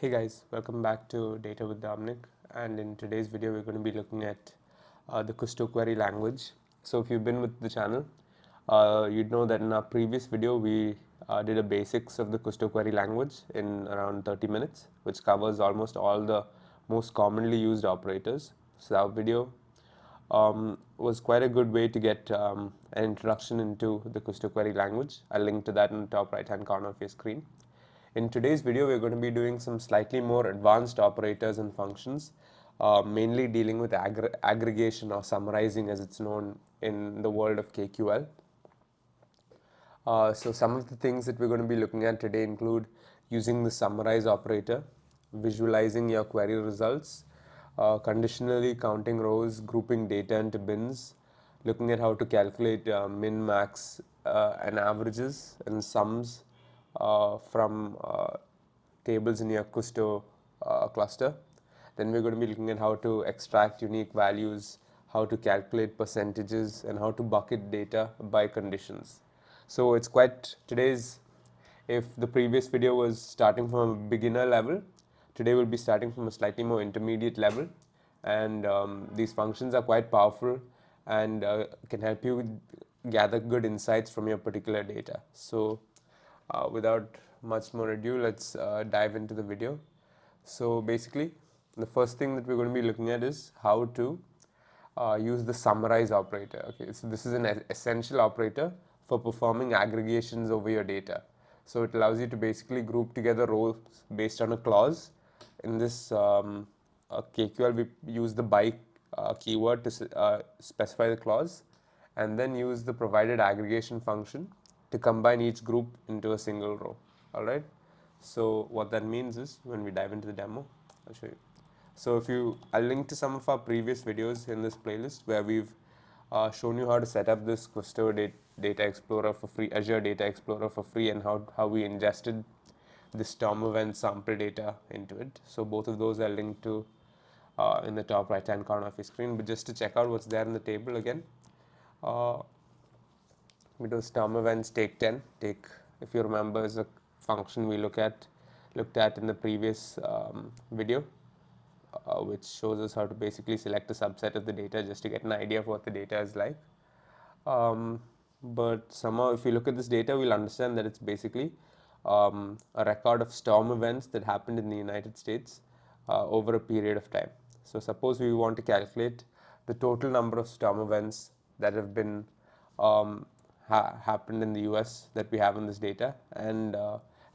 Hey guys, welcome back to Data with Dominic, and in today's video we're going to be looking at the Kusto query language. So if you've been with the channel, you'd know that in our previous video we did a basics of the Kusto query language in around 30 minutes, which covers almost all the most commonly used operators. So that video was quite a good way to get an introduction into the Kusto query language. I'll link to that in the top right hand corner of your screen. In today's video, we're going to be doing some slightly more advanced operators and functions, mainly dealing with aggregation or summarizing as it's known in the world of KQL. So some of the things that we're going to be looking at today include using the summarize operator, visualizing your query results, conditionally counting rows, grouping data into bins, looking at how to calculate min, max, and averages and sums from tables in your Kusto cluster. Then we're going to be looking at how to extract unique values, how to calculate percentages, and how to bucket data by conditions. So it's quite today's, if the previous video was starting from a beginner level, today we'll be starting from a slightly more intermediate level, and these functions are quite powerful and can help you gather good insights from your particular data. So without much more ado, let's dive into the video. So basically, the first thing that we're going to be looking at is how to use the summarize operator. Okay, so this is an essential operator for performing aggregations over your data. So it allows you to basically group together rows based on a clause. In this KQL, we use the by keyword to specify the clause, and then use the provided aggregation function to combine each group into a single row. All right. So what that means is, when we dive into the demo, I'll show you. So I'll link to some of our previous videos in this playlist where we've shown you how to set up this Kusto Data Explorer for free, Azure Data Explorer for free, and how we ingested the storm event sample data into it. So both of those are linked to in the top right hand corner of your screen. But just to check out what's there in the table again, uh, we do storm events take 10. Take, if you remember, is a function we looked at in the previous video, which shows us how to basically select a subset of the data just to get an idea of what the data is like. But somehow, if you look at this data, we'll understand that it's basically a record of storm events that happened in the United States over a period of time. So suppose we want to calculate the total number of storm events that have been happened in the US that we have in this data, and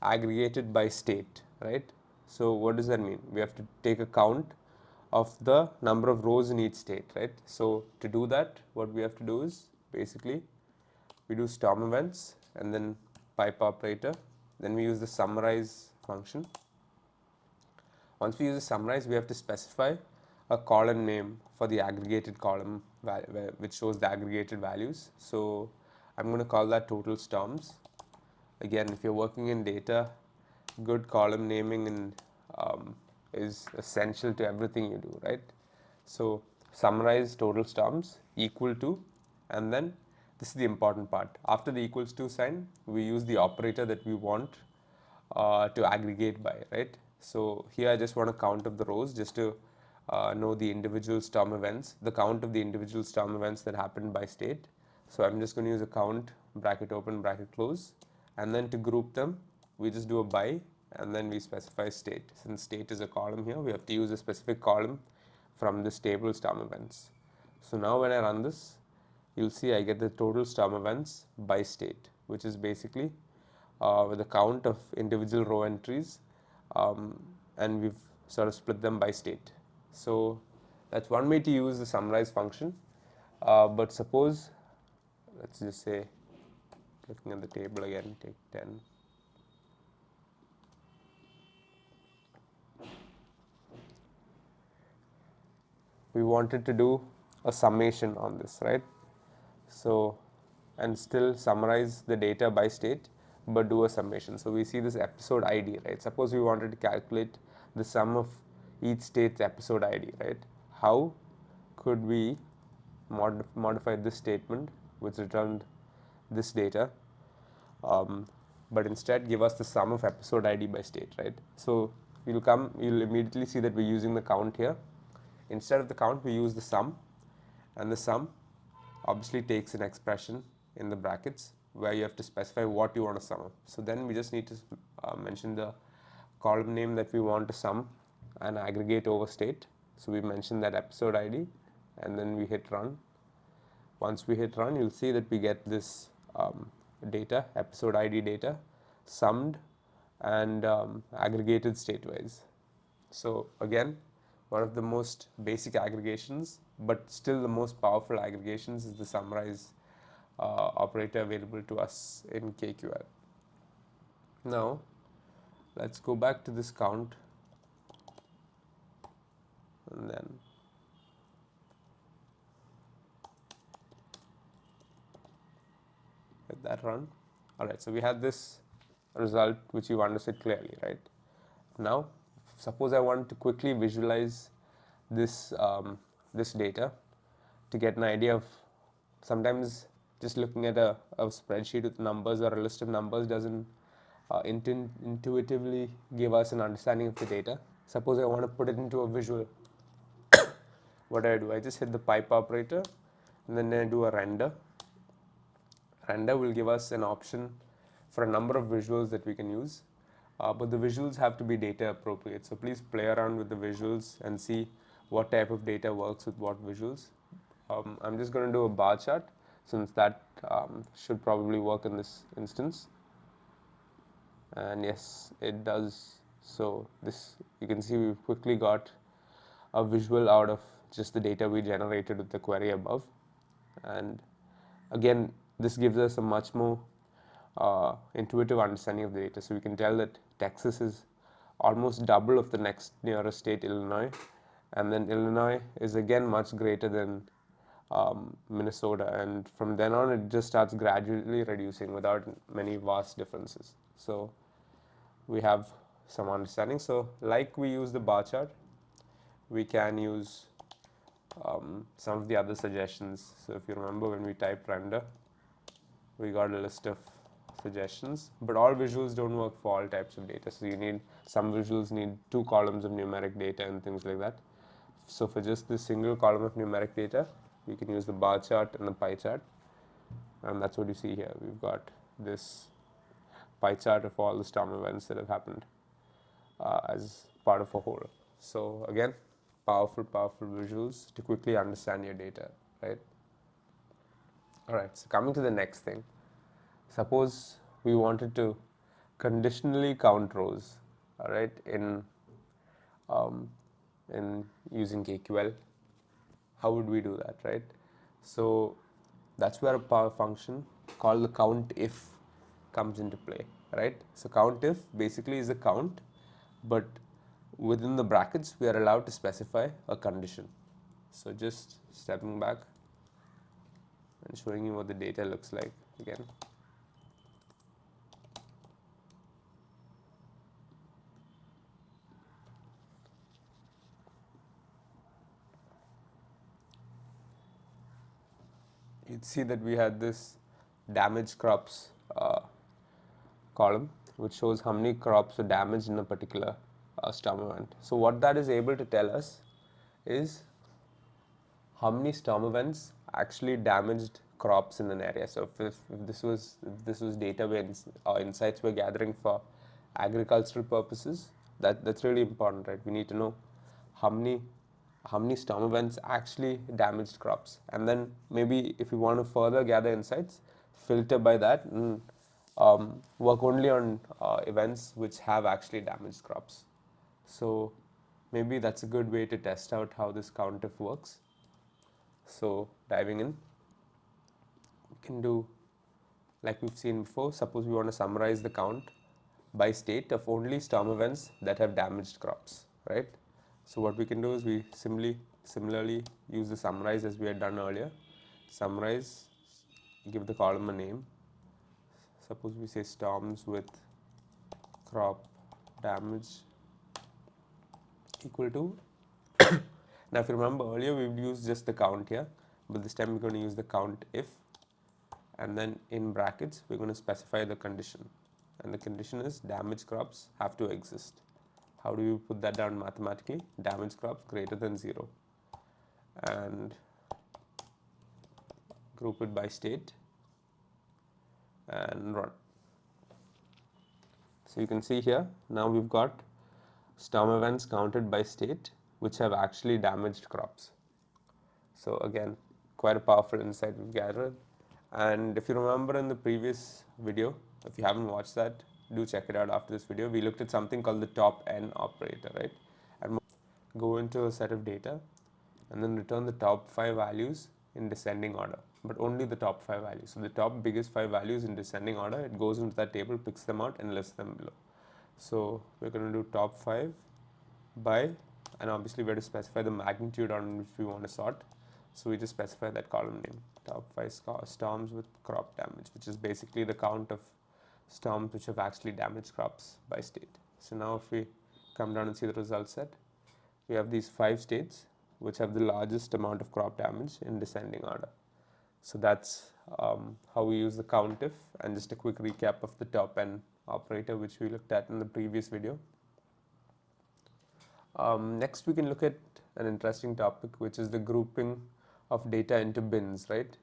aggregated by state, right? So what does that mean? We have to take a count of the number of rows in each state, right? So to do that, what we have to do is basically we do storm events and then pipe operator. Then we use the summarize function. Once we use the summarize, we have to specify a column name for the aggregated column which shows the aggregated values. So I'm going to call that total storms. Again, if you're working in data, good column naming and is essential to everything you do, right? So summarize total storms equal to, and then this is the important part. After the equals to sign, we use the operator that we want to aggregate by, right? So here I just want a count of the rows just to know the individual storm events, the count of the individual storm events that happened by state. So I'm just going to use a count, bracket open, bracket close, and then to group them, we just do a by, and then we specify state. Since state is a column here, we have to use a specific column from this table storm events. So now when I run this, you'll see I get the total storm events by state, which is basically with a count of individual row entries, and we've sort of split them by state. So that's one way to use the summarize function. But suppose, let's just say, looking at the table again, take 10. We wanted to do a summation on this, right? So, and still summarize the data by state, but do a summation. So we see this episode ID, right? Suppose we wanted to calculate the sum of each state's episode ID, right? How could we modify this statement which returned this data, but instead give us the sum of episode ID by state, right? So you'll immediately see that we're using the count here. Instead of the count, we use the sum, and the sum obviously takes an expression in the brackets where you have to specify what you want to sum up. So then we just need to mention the column name that we want to sum and aggregate over state. So we mention that episode ID, and then we hit run. Once we hit run, you'll see that we get this data, episode ID data, summed and aggregated state-wise. So again, one of the most basic aggregations, but still the most powerful aggregations, is the summarize operator available to us in KQL. Now, let's go back to this count, and then let that run. Alright, so we had this result which you understood clearly, right? Now, suppose I want to quickly visualize this this data to get an idea of, sometimes just looking at a spreadsheet with numbers or a list of numbers doesn't intuitively give us an understanding of the data. Suppose I want to put it into a visual. What do? I just hit the pipe operator, and then I do a render. Render will give us an option for a number of visuals that we can use, but the visuals have to be data appropriate. So please play around with the visuals and see what type of data works with what visuals. I'm just going to do a bar chart, since that should probably work in this instance. And yes, it does. So this, you can see we've quickly got a visual out of just the data we generated with the query above. And again, this gives us a much more intuitive understanding of the data. So we can tell that Texas is almost double of the next nearest state, Illinois, and then Illinois is again much greater than Minnesota, and from then on it just starts gradually reducing without many vast differences. So we have some understanding. So like we use the bar chart, we can use some of the other suggestions. So if you remember, when we typed render, we got a list of suggestions, but all visuals don't work for all types of data. So you need, some visuals need 2 columns of numeric data and things like that. So for just this single column of numeric data, we can use the bar chart and the pie chart, and that's what you see here. We've got this pie chart of all the storm events that have happened as part of a whole. So again, powerful visuals to quickly understand your data, right? Alright, so coming to the next thing, suppose we wanted to conditionally count rows, alright, in using KQL. How would we do that, right? So that's where a power function called the COUNTIF comes into play, right? So COUNTIF basically is a count, but within the brackets we are allowed to specify a condition. So just stepping back and showing you what the data looks like again. You'd see that we had this damaged crops column, which shows how many crops were damaged in a particular storm event. So what that is able to tell us is how many storm events actually damaged crops in an area. So if this was data or insights we're gathering for agricultural purposes, that's really important, right? We need to know how many storm events actually damaged crops, and then maybe if we want to further gather insights, filter by that and work only on events which have actually damaged crops. So maybe that's a good way to test out how this COUNTIF works. So diving in, we can do like we've seen before. Suppose we want to summarize the count by state of only storm events that have damaged crops, right? So what we can do is we similarly use the summarize as we had done earlier. Summarize, give the column a name. Suppose we say storms with crop damage equal to now if you remember earlier we've used just the count here, but this time we're going to use the COUNTIF, and then in brackets we're going to specify the condition, and the condition is damaged crops have to exist. how do you put that down mathematically? Damaged crops greater than 0, and group it by state and run. So you can see here, now we've got storm events counted by state which have actually damaged crops. So again, quite a powerful insight we've gathered. And if you remember in the previous video, if you haven't watched that, do check it out after this video. We looked at something called the top n operator, right? And go into a set of data and then return the top 5 values in descending order, but only the top 5 values. So the top biggest 5 values in descending order, it goes into that table, picks them out and lists them below. So we're going to do top 5 by, and obviously we have to specify the magnitude on which we want to sort. So we just specify that column name, top 5 storms with crop damage, which is basically the count of storms which have actually damaged crops by state. So now if we come down and see the result set, we have these 5 states which have the largest amount of crop damage in descending order. So that's how we use the COUNTIF, and just a quick recap of the top n operator which we looked at in the previous video. Next we can look at an interesting topic, which is the grouping of data into bins, right?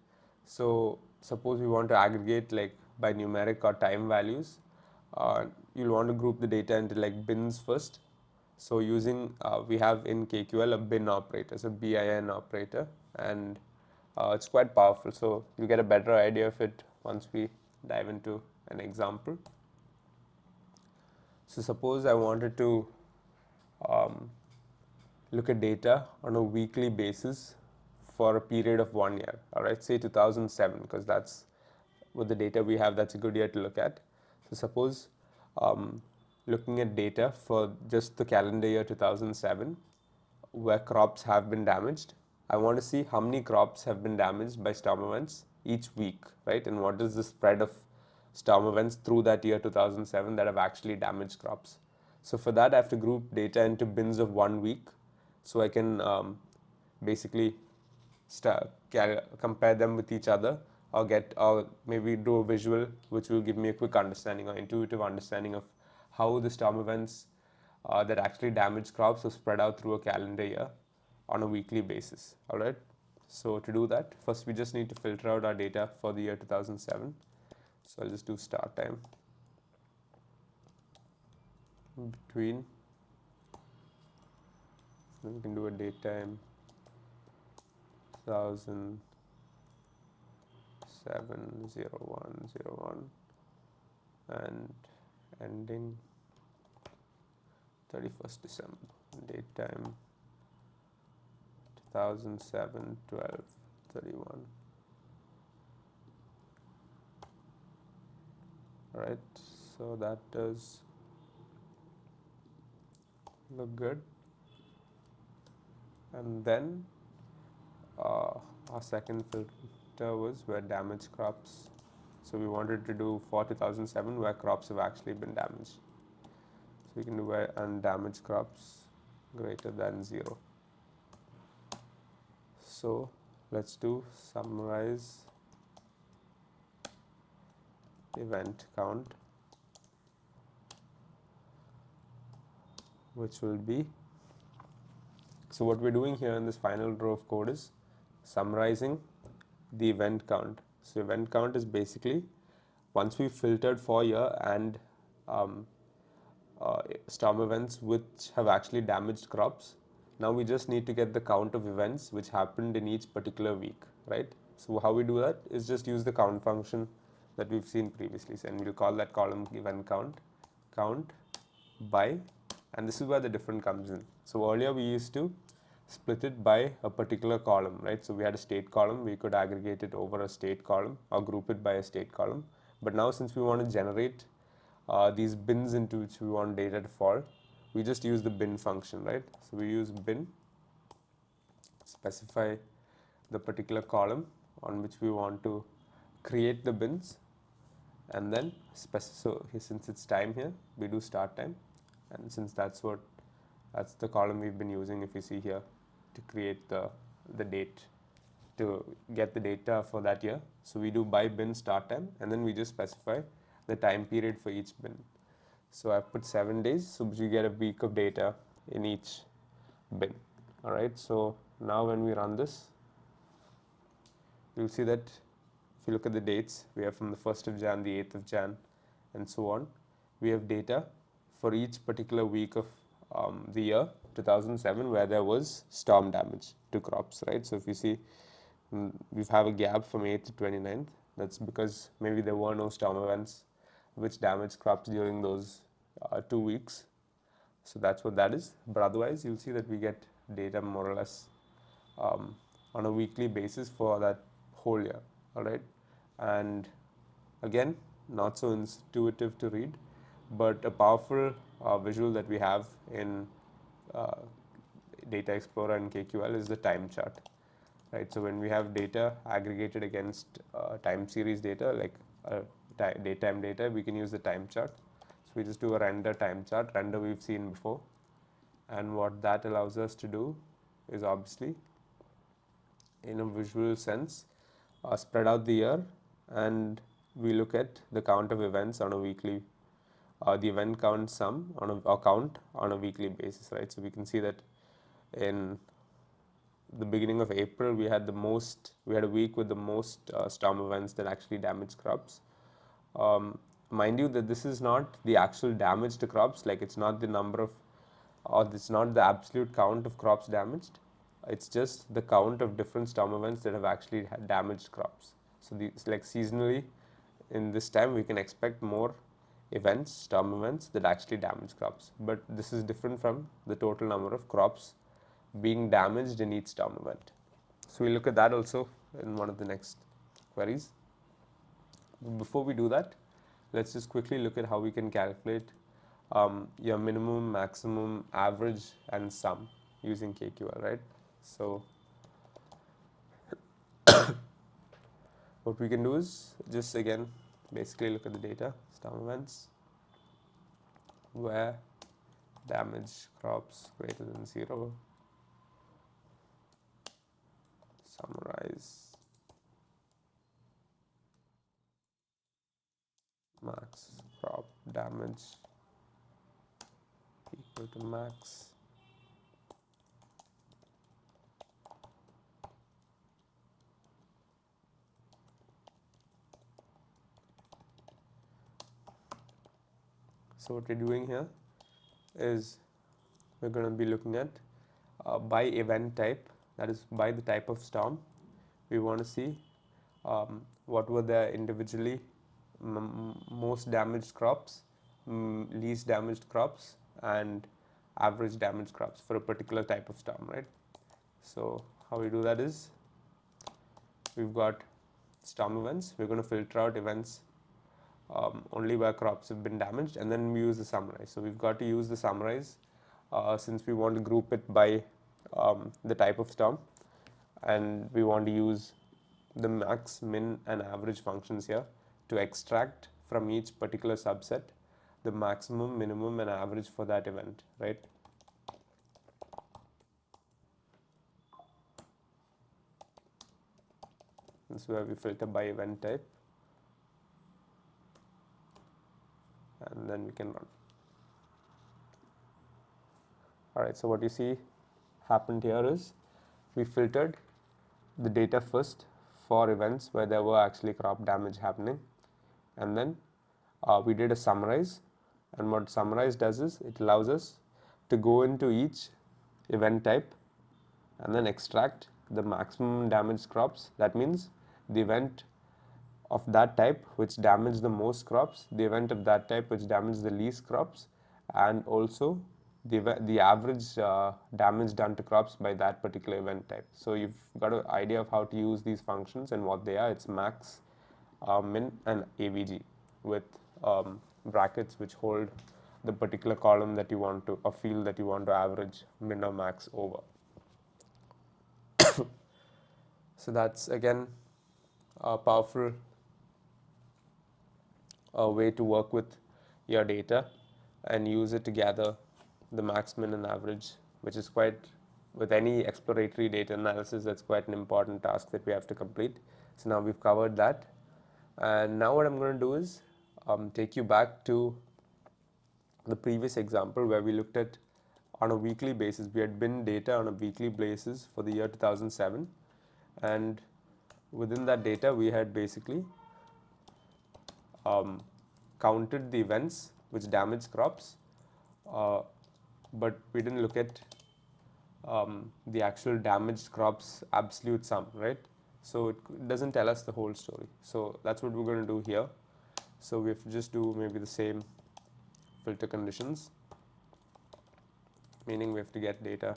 So suppose we want to aggregate like by numeric or time values, you'll want to group the data into like bins first. So using, we have in KQL a bin operator, so bin operator, and it's quite powerful. So you'll get a better idea of it once we dive into an example. So suppose I wanted to look at data on a weekly basis for a period of 1 year, all right, say 2007, because that's with the data we have, that's a good year to look at. So suppose looking at data for just the calendar year 2007 where crops have been damaged, I want to see how many crops have been damaged by storm events each week, right? And what is the spread of storm events through that year 2007 that have actually damaged crops. So for that I have to group data into bins of 1 week, so I can basically compare them with each other, or maybe do a visual which will give me a quick understanding or intuitive understanding of how the storm events that actually damage crops are spread out through a calendar year on a weekly basis. All right. So to do that, first we just need to filter out our data for the year 2007. So I'll just do start time between. So we can do a date time 2007-01-01 and ending 31st December. Date time 2007-12-31. Alright, so that does look good. And then our second filter was where damaged crops. So we wanted to do for 2007 where crops have actually been damaged. So we can do where undamaged crops greater than 0. So let's do summarize event count, which will be, so what we're doing here in this final row of code is summarizing the event count. So event count is basically, once we've filtered for year and storm events which have actually damaged crops, now we just need to get the count of events which happened in each particular week, right? So how we do that is just use the count function that we've seen previously, and we'll call that column event count by, and this is where the difference comes in. So earlier we used to split it by a particular column, right? So we had a state column, we could aggregate it over a state column or group it by a state column. But now since we want to generate these bins into which we want data to fall, we just use the bin function, right? So we use bin, specify the particular column on which we want to create the bins, and then so since it's time here, we do start time, and since that's the column we've been using, if you see here, to create the date, to get the data for that year. So we do by bin start time, and then we just specify the time period for each bin. So I've put 7 days, so you get a week of data in each bin. All right, so now when we run this, you'll see that if you look at the dates, we have from the 1st of Jan, the 8th of Jan, and so on. We have data for each particular week of the year 2007 where there was storm damage to crops, right? So if you see, we have a gap from 8th to 29th. That's because maybe there were no storm events which damaged crops during those 2 weeks. So that's what that is. But otherwise, you'll see that we get data more or less on a weekly basis for that whole year. All right, and again, not so intuitive to read, but a powerful visual that we have in uh, Data Explorer and KQL is the time chart. Right, so when we have data aggregated against time series data like daytime data, we can use the time chart. So we just do a render time chart. Render we've seen before, and what that allows us to do is obviously in a visual sense spread out the year, and we look at the count of events on a weekly the event count sum on a count on a weekly basis, right? So we can see that in the beginning of April we had a week with the most storm events that actually damaged crops. Mind you that this is not the actual damage to crops, like it's not the number of, or it's not the absolute count of crops damaged, it's just the count of different storm events that have actually damaged crops. So these, like seasonally in this time we can expect more events, storm events that actually damage crops, but this is different from the total number of crops being damaged in each storm event. So we look at that also in one of the next queries. Before we do that, let's just quickly look at how we can calculate your minimum, maximum, average, and sum using KQL, right? So what we can do is just again basically look at the data, storm events, where damage crops greater than 0, summarize max crop damage equal to max So what we're doing here is we're going to be looking at by event type, that is by the type of storm. We want to see what were the individually most damaged crops, least damaged crops, and average damaged crops for a particular type of storm, right? So how we do that is we've got storm events. We're going to filter out events only where crops have been damaged, and then we use the summarize. So we've got to use the summarize since we want to group it by the type of storm, and we want to use the max, min, and average functions here to extract from each particular subset the maximum, minimum, and average for that event, right? This is where we filter by event type, and then we can run. Alright, so what you see happened here is we filtered the data first for events where there were actually crop damage happening, and then we did a summarize, and what summarize does is it allows us to go into each event type and then extract the maximum damaged crops. That means the event of that type which damaged the most crops, the event of that type which damaged the least crops, and also the average damage done to crops by that particular event type. So you've got an idea of how to use these functions and what they are. It's max, min, and avg with brackets which hold the particular column that you want to, or field that you want to average min or max over. So that's again a powerful way to work with your data and use it to gather the max, min, and average, which is quite, with any exploratory data analysis, that's quite an important task that we have to complete. So now we've covered that, and now what I'm going to do is take you back to the previous example where we looked at on a weekly basis, we had bin data on a weekly basis for the year 2007, and within that data we had basically counted the events which damaged crops, but we didn't look at the actual damaged crops absolute sum, right? So it doesn't tell us the whole story. So that's what we're going to do here. So we have to just do maybe the same filter conditions, meaning we have to get data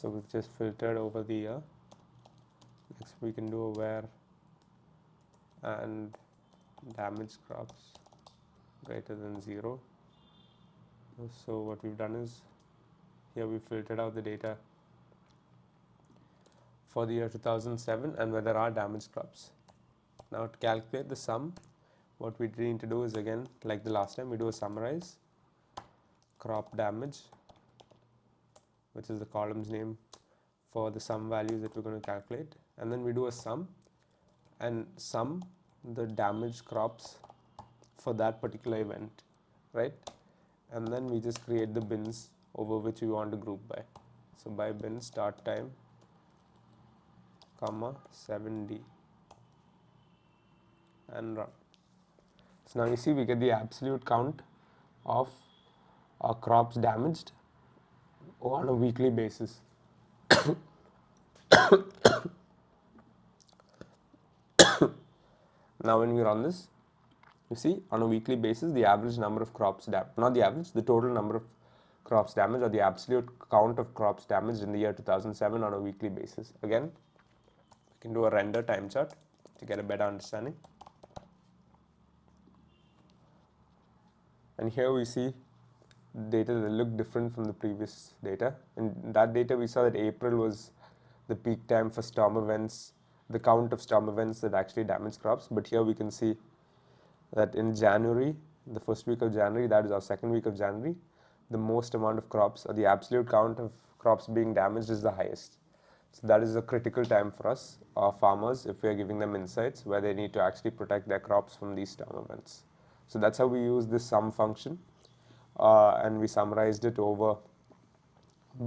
So we've just filtered over the year. Next we can do a where and damaged crops greater than 0. So what we've done is here we filtered out the data for the year 2007 and where there are damaged crops. Now to calculate the sum, what we need to do is, again like the last time, we do a summarize crop damage, which is the column's name for the sum values that we're going to calculate, and then we do a sum and sum the damaged crops for that particular event, right? And then we just create the bins over which we want to group by. So by bin start time comma 7D and run. So now you see we get the absolute count of our crops damaged on a weekly basis. Now when we run this, you see on a weekly basis the average number of crops not the average, the total number of crops damaged, or the absolute count of crops damaged in the year 2007 on a weekly basis. Again, we can do a render time chart to get a better understanding. And here we see data that look different from the previous data. In that data we saw that April was the peak time for storm events, the count of storm events that actually damaged crops, but here we can see that in January, the first week of January, that is our second week of January, the most amount of crops, or the absolute count of crops being damaged, is the highest. So that is a critical time for us, our farmers, if we are giving them insights where they need to actually protect their crops from these storm events. So that's how we use this sum function, and we summarized it over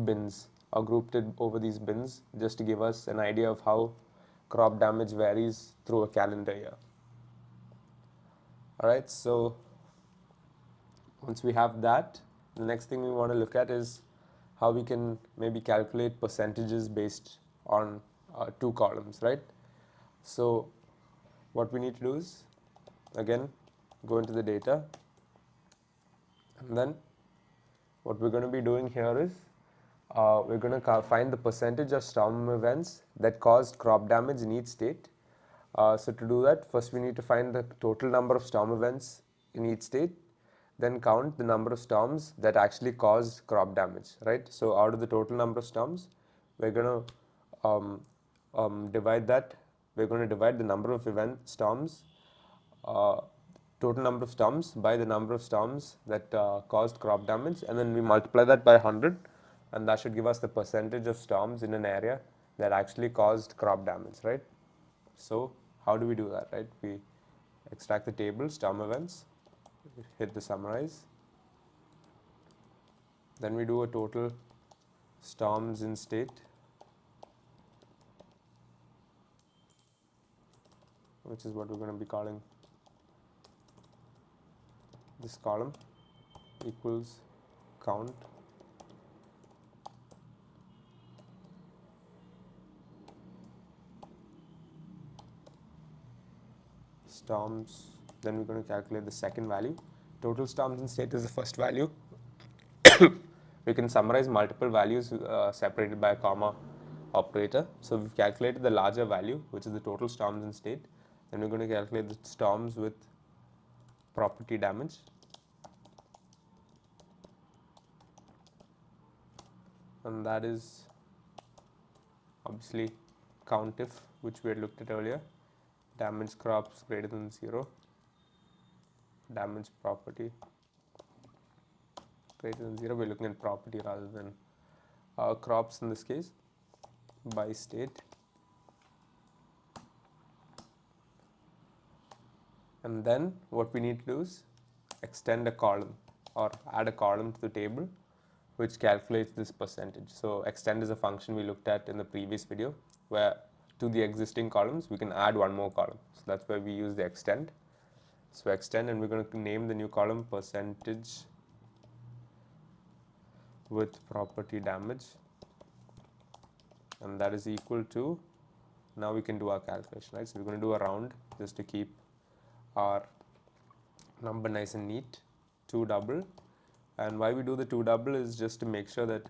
bins, or grouped it over these bins, just to give us an idea of how crop damage varies through a calendar year. Alright, so once we have that, the next thing we want to look at is how we can maybe calculate percentages based on two columns, right? So what we need to do is, again, go into the data, and then what we're going to be doing here is we're going to find the percentage of storm events that caused crop damage in each state. So to do that, first we need to find the total number of storm events in each state, then count the number of storms that actually caused crop damage, right? So out of the total number of storms, we're going to divide that. We're going to divide the number of storms, total number of storms, by the number of storms that caused crop damage, and then we multiply that by 100, and that should give us the percentage of storms in an area that actually caused crop damage, right? So how do we do that, right? We extract the table storm events, hit the summarize, then we do a total storms in state, which is what we're going to be calling this column, equals count storms. Then we're going to calculate the second value. Total storms in state is the first value. We can summarize multiple values separated by a comma operator. So we've calculated the larger value, which is the total storms in state, Then we're going to calculate the storms with property damage. And that is obviously COUNTIF, which we had looked at earlier. Damage crops greater than 0, damage property greater than 0. We're looking at property rather than crops in this case, by state. And then what we need to do is extend a column or add a column to the table which calculates this percentage. So extend is a function we looked at in the previous video, where to the existing columns we can add one more column. So that's why we use the extend. So extend, and we're going to name the new column percentage with property damage, and that is equal to, now we can do our calculation, right? So we're going to do a round just to keep our number nice and neat. 2 double, and why we do the 2 double is just to make sure that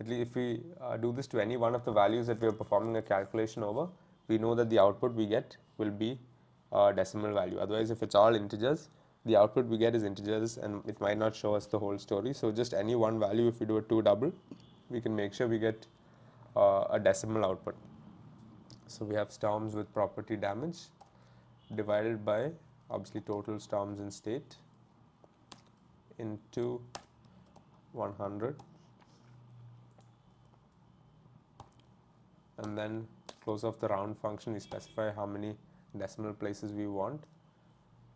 at least if we do this to any one of the values that we are performing a calculation over, we know that the output we get will be a decimal value. Otherwise, if it's all integers, the output we get is integers and it might not show us the whole story. So just any one value, if we do a 2 double, we can make sure we get a decimal output. So we have storms with property damage divided by obviously total storms in state into 100, and then close off the round function, we specify how many decimal places we want,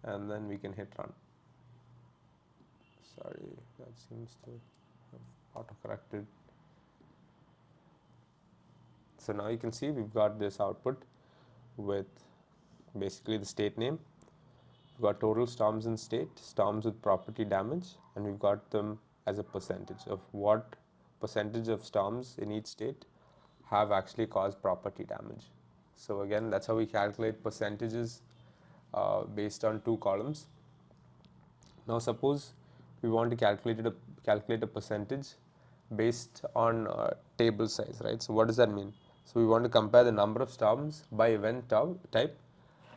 and then we can hit run. Sorry, that seems to have auto corrected. So now you can see we've got this output with basically the state name. We've got total storms in state, storms with property damage, and we've got them as a percentage of what percentage of storms in each state have actually caused property damage. So again, that's how we calculate percentages based on 2 columns. Now suppose we want to calculate a percentage based on table size, right? So what does that mean? So we want to compare the number of storms by event type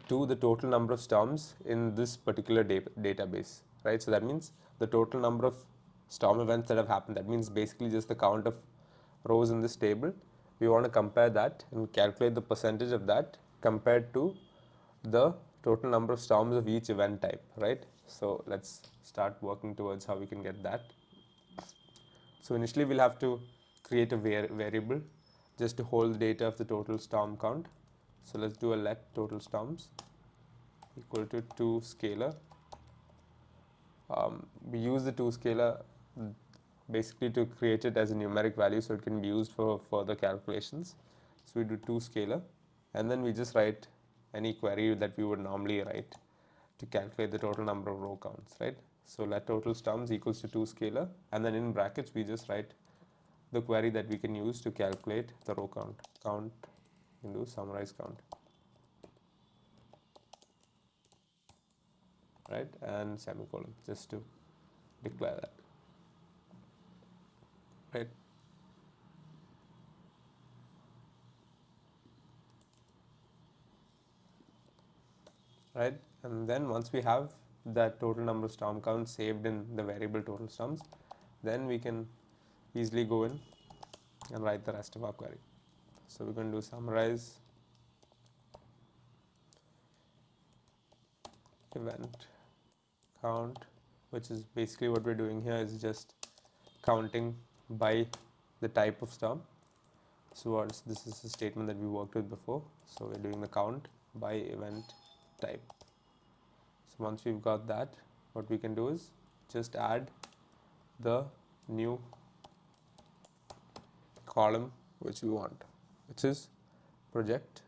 to the total number of storms in this particular database, right? So that means the total number of storm events that have happened, that means basically just the count of rows in this table. We want to compare that and calculate the percentage of that compared to the total number of storms of each event type, right? So let's start working towards how we can get that. So initially we'll have to create a variable just to hold the data of the total storm count. So let's do a let total storms equal to 2 scalar. We use the 2 scalar basically to create it as a numeric value so it can be used for further calculations. So we do 2 scalar, and then we just write any query that we would normally write to calculate the total number of row counts, right? So let total storms equals to 2 scalar, and then in brackets we just write the query that we can use to calculate the row count into summarize count, right? And semicolon just to declare that, right? Right, and then once we have that total number of storm counts saved in the variable total storms, then we can easily go in and write the rest of our query. So we're going to do summarize event count, which is basically what we're doing here is just counting by the type of storm. So this is a statement that we worked with before. So we're doing the count by event type. So once we've got that, what we can do is just add the new column which we want, which is project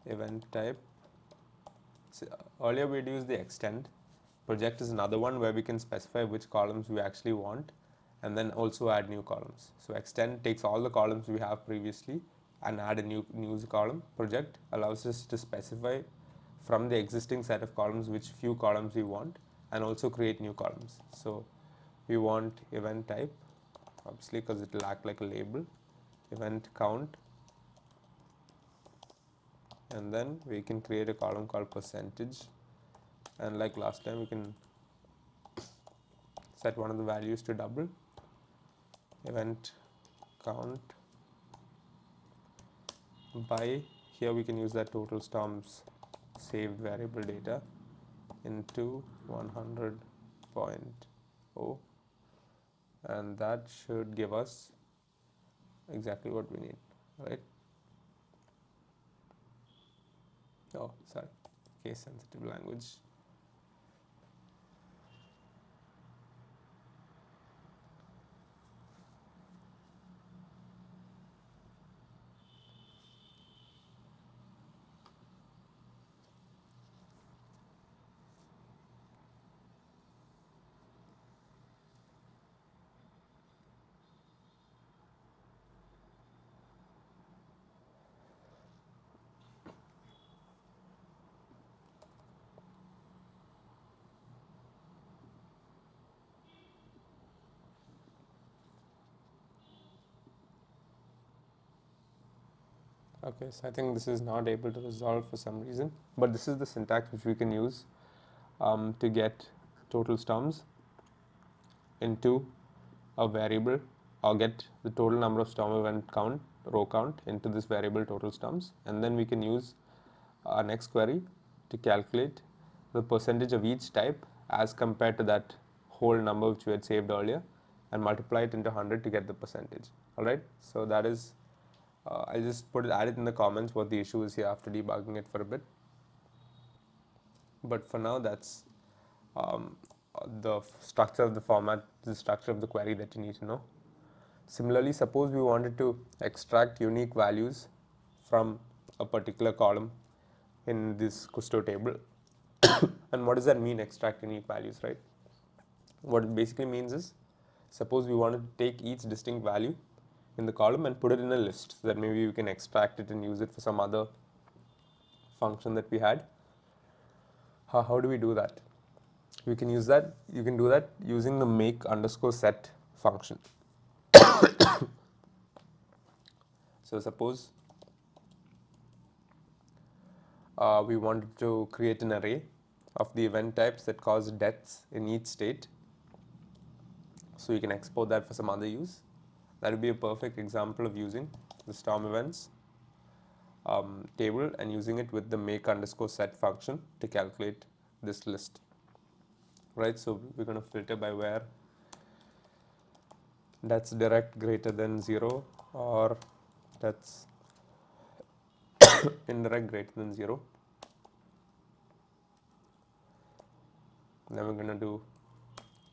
event type. So earlier we'd use the extend. Project is another one where we can specify which columns we actually want and then also add new columns. So extend takes all the columns we have previously and add a new column. Project allows us to specify from the existing set of columns which few columns we want and also create new columns. So we want event type, obviously because it will act like a label, event count, and then we can create a column called percentage, and like last time we can set one of the values to double, event count by, here we can use that total storms saved variable data into 100.0, and that should give us exactly what we need, right? Oh, sorry, case sensitive language. Okay, so I think this is not able to resolve for some reason, but this is the syntax which we can use to get total storms into a variable, or get the total number of storm event count, row count, into this variable total storms, and then we can use our next query to calculate the percentage of each type as compared to that whole number which we had saved earlier, and multiply it into 100 to get the percentage. Alright, so that is, I'll just add it in the comments what the issue is here after debugging it for a bit. But for now, that's the structure of the format, the structure of the query that you need to know. Similarly, suppose we wanted to extract unique values from a particular column in this Kusto table. And what does that mean, extract unique values, right? What it basically means is, suppose we wanted to take each distinct value in the column and put it in a list, so that maybe we can extract it and use it for some other function that we had. How do we do that? We can use that, you can do that using the make underscore set function. So suppose we wanted to create an array of the event types that cause deaths in each state, so you can export that for some other use. That would be a perfect example of using the storm events table and using it with the make underscore set function to calculate this list, right? So we're going to filter by where that's direct greater than 0 or that's indirect greater than 0. Then we're going to do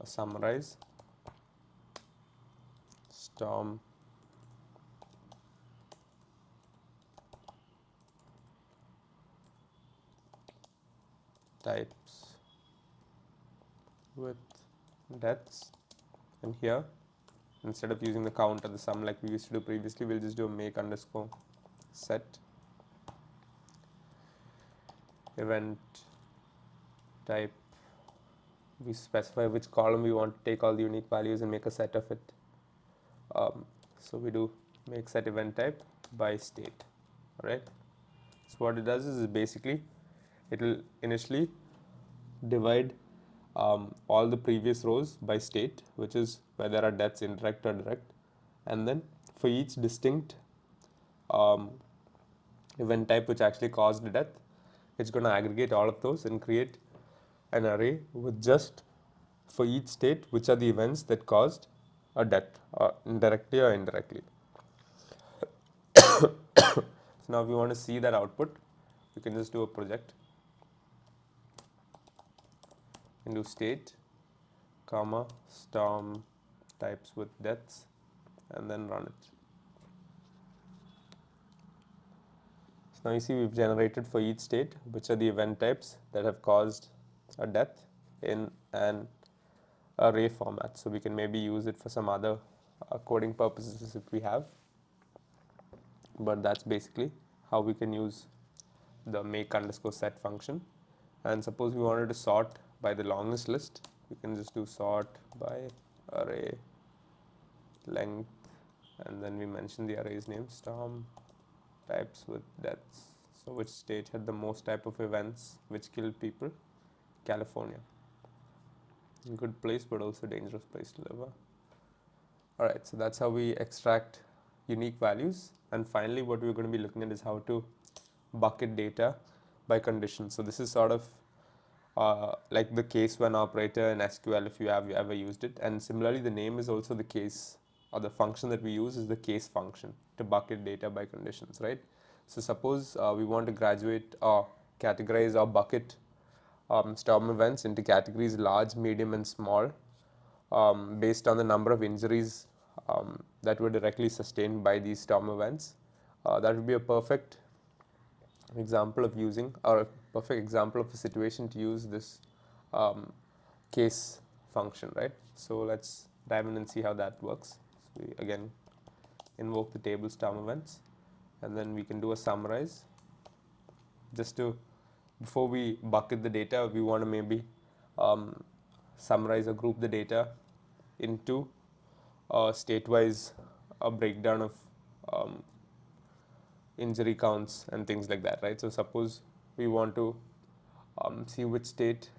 a summarize storm types with deaths, and here instead of using the count or the sum like we used to do previously, we'll just do a make underscore set event type. We specify which column we want to take all the unique values and make a set of it. So we do make set event type by state. Alright, so what it does is basically it will initially divide all the previous rows by state, which is where there are deaths, indirect or direct, and then for each distinct event type which actually caused the death, it's going to aggregate all of those and create an array with just for each state which are the events that caused a death, directly or indirectly. So now if we want to see that output, we can just do a project and do state comma storm types with deaths and then run it. So now you see we've generated for each state which are the event types that have caused a death in an array format. So we can maybe use it for some other coding purposes if we have, but that's basically how we can use the make underscore set function. And suppose we wanted to sort by the longest list, we can just do sort by array length, and then we mention the array's name storm types with deaths. So which state had the most type of events which killed people? California. Good place, but also dangerous place to live. Alright, so that's how we extract unique values. And finally, what we're going to be looking at is how to bucket data by condition. So this is sort of like the case when operator in SQL, if you have ever used it. And similarly, the name is also the case, or the function that we use is the case function to bucket data by conditions, right? So suppose we want to graduate or categorize or bucket storm events into categories large, medium, and small based on the number of injuries that were directly sustained by these storm events. That would be a perfect example of using, or a perfect example of a situation to use this um, case function, right? So let's dive in and see how that works. So we again invoke the table storm events, and then we can do a summarize. Just to, before we bucket the data, we want to maybe summarize or group the data into state-wise a breakdown of injury counts and things like that, right? So suppose we want to see which state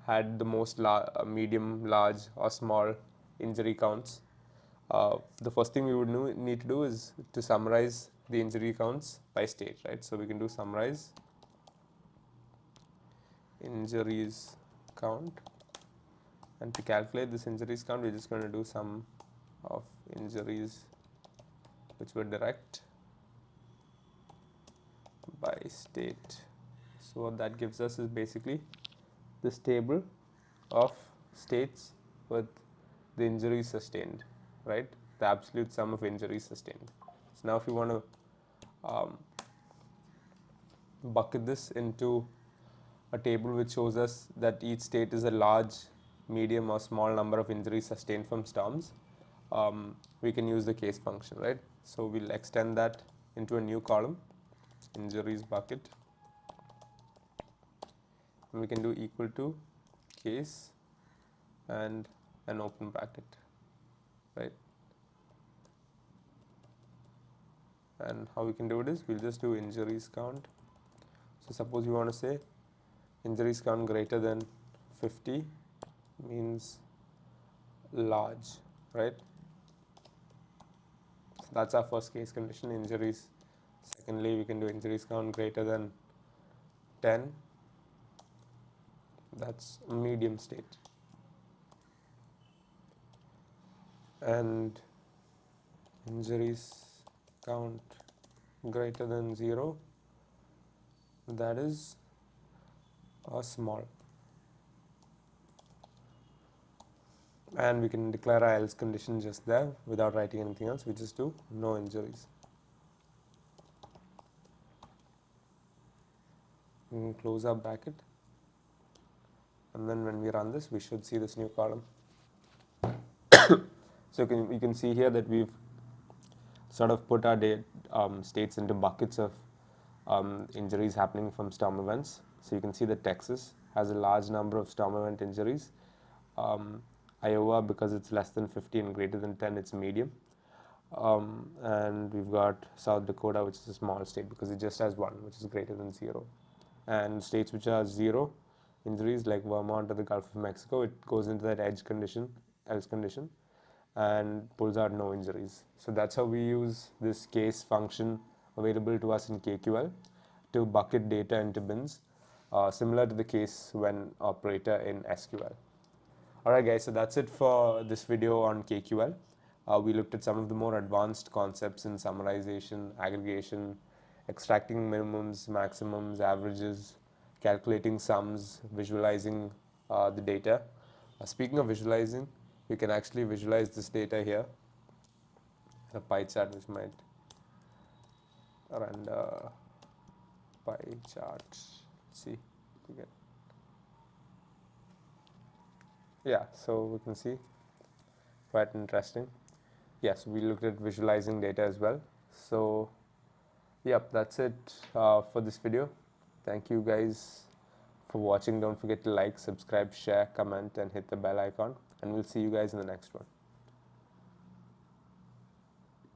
had the most medium, large, or small injury counts. The first thing we would need to do is to summarize the injury counts by state, right? So we can do summarize injuries count, and to calculate this injuries count, we're just going to do sum of injuries which were direct by state. So what that gives us is basically this table of states with the injuries sustained, right? The absolute sum of injuries sustained. So now if you want to bucket this into a table which shows us that each state is a large, medium, or small number of injuries sustained from storms, we can use the case function, right? So we'll extend that into a new column, injuries bucket, and we can do equal to case and an open bracket, right? And how we can do it is we'll just do injuries count. So suppose we want to say injuries count greater than 50 means large, right? So that's our first case condition, injuries. Secondly, we can do injuries count greater than 10, that's medium state. And injuries count greater than 0, that is a small. And we can declare our else condition just there without writing anything else. We just do no injuries. We can close our bracket, and then when we run this, we should see this new column. So you can see here that we've sort of put our states into buckets of injuries happening from storm events. So you can see that Texas has a large number of storm event injuries. Iowa, because it's less than 50 and greater than 10, it's medium. And we've got South Dakota, which is a small state because it just has 1, which is greater than 0. And states which are 0 injuries, like Vermont or the Gulf of Mexico, it goes into that else condition, and pulls out no injuries. So that's how we use this case function available to us in KQL to bucket data into bins, similar to the case when operator in SQL. Alright guys, so that's it for this video on KQL. We looked at some of the more advanced concepts in summarization, aggregation, extracting minimums, maximums, averages, calculating sums, visualizing the data. Speaking of visualizing, we can actually visualize this data here in a pie chart, which might run the pie chart. Let's see, we get, yeah, so we can see quite interesting. Yes, we looked at visualizing data as well. So yep, that's it for this video. Thank you guys for watching. Don't forget to like, subscribe, share, comment, and hit the bell icon, and we'll see you guys in the next one.